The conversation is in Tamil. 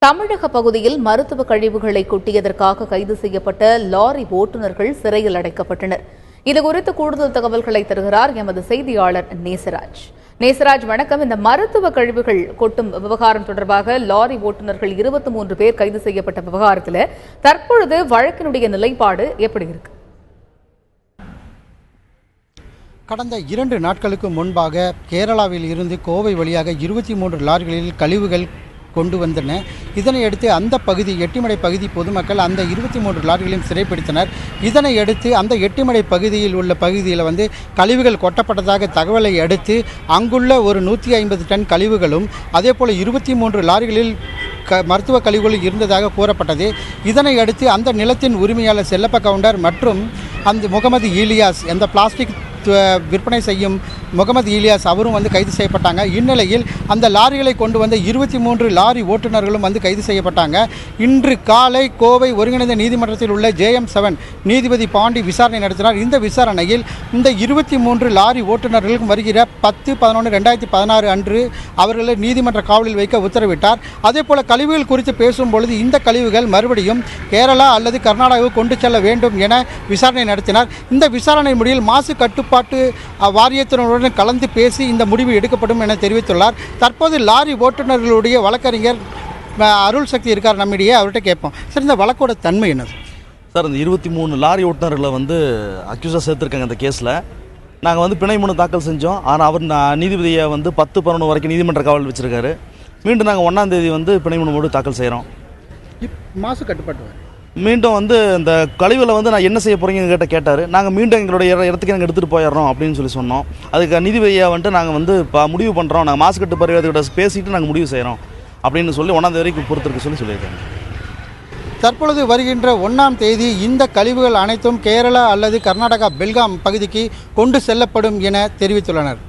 தமிழக பகுதியில் மருத்துவ கழிவுகளை கொட்டியதற்காக கைது செய்யப்பட்ட லாரி ஓட்டுநர்கள் சிறையில் அடைக்கப்பட்டனர். இதுகுறித்து கூடுதல் தகவல்களை தருகிறார் எமது செய்தியாளர் நேசராஜ். நேசராஜ், வணக்கம். இந்த மருத்துவ கழிவுகள் கொட்டும் விவகாரம் தொடர்பாக லாரி ஓட்டுநர்கள் 23 பேர் கைது செய்யப்பட்ட விவகாரத்தில் தற்பொழுது வழக்கினுடைய நிலைப்பாடு எப்படி இருக்கு? கடந்த 2 நாட்களுக்கு முன்பாக கேரளாவில் இருந்து கோவை வழியாக 23 லாரிகளில் கழிவுகள் கொண்டு வந்தன. இதனையடுத்து அந்த பகுதி எட்டிமடை பகுதி பொதுமக்கள் அந்த 23 லாரிகளையும் சிறைப்பிடித்தனர். இதனையடுத்து அந்த எட்டிமடை பகுதியில் உள்ள பகுதியில் கழிவுகள் கொட்டப்பட்டதாக தகவலை அடுத்து அங்குள்ள ஒரு 150 டன் கழிவுகளும் அதேபோல் 23 லாரிகளில் மருத்துவ கழிவுகள் இருந்ததாக கூறப்பட்டது. இதனை அடுத்து அந்த நிலத்தின் உரிமையாளர் செல்லப்ப கவுண்டர் மற்றும் அந்த முகமது இலியாஸ் அந்த பிளாஸ்டிக் விற்பனை செய்யும் முகமது இலியாஸ் அவரும் கைது செய்யப்பட்டாங்க. இந்நிலையில் அந்த லாரிகளை கொண்டு வந்த 23 லாரி ஓட்டுநர்களும் கைது செய்யப்பட்டாங்க. இன்று காலை கோவை ஒருங்கிணைந்த நீதிமன்றத்தில் உள்ள JM7 நீதிபதி பாண்டி விசாரணை நடத்தினார். இந்த விசாரணையில் இந்த 23 லாரி ஓட்டுநர்களுக்கும் வருகிற 10/11/2016 அன்று அவர்களை நீதிமன்ற காவலில் வைக்க உத்தரவிட்டார். அதேபோல கழிவுகள் குறித்து பேசும்பொழுது இந்த கழிவுகள் மறுபடியும் கேரளா அல்லது கர்நாடகாவுக்கு கொண்டு செல்ல வேண்டும் என விசாரணை நடத்தினார். இந்த விசாரணை முடிவில் மாசு கட்டுப்பாட்டு வாரியத்தினருடன் கலந்து பேசி இந்த முடிவு எடுக்கப்படும் என தெரிவித்துள்ளார். தற்போது லாரி ஓட்டுநர்களுடைய வழக்கறிஞர் அருள் சக்தி இருக்கார் நம்மிடையே, அவர்கிட்ட கேட்போம். சார், இந்த வழக்கோட தன்மை என்னது? சார், இந்த 23 லாரி ஓட்டுநர்களை அக்யூஸாக சேர்த்துருக்காங்க. இந்த கேஸில் நாங்கள் பிணை மனு தாக்கல் செஞ்சோம். ஆனால் அவர் நீதிபதியை 10/11 வரைக்கும் நீதிமன்ற காவல் வச்சுருக்காரு. மீண்டும் நாங்கள் 1ஆம் தேதி பிணை மனு தாக்கல் செய்கிறோம். மாசு கட்டுப்பாட்டு மீண்டும் இந்த கழிவில் நான் என்ன செய்ய போகிறீங்கன்னு கேட்டார். நாங்கள் மீண்டும் எங்களுடைய இடத்துக்கு நாங்கள் எடுத்துகிட்டு போயிடுறோம் அப்படின்னு சொன்னோம். அதுக்கு நீதிபதியை நாங்கள் இப்போ முடிவு பண்ணுறோம், நாங்கள் மாசு கட்டு பரிவர்த்தனை பேசிட்டு நாங்கள் முடிவு செய்கிறோம் அப்படின்னு சொல்லி 1ஆம் தேதி வரைக்கும் பொறுத்திருக்க சொல்லியிருக்காங்க. தற்பொழுது வருகின்ற 1ஆம் தேதி இந்த கழிவுகள் அனைத்தும் கேரளா அல்லது கர்நாடகா பெல்காம் பகுதிக்கு கொண்டு செல்லப்படும் என தெரிவித்துள்ளனர்.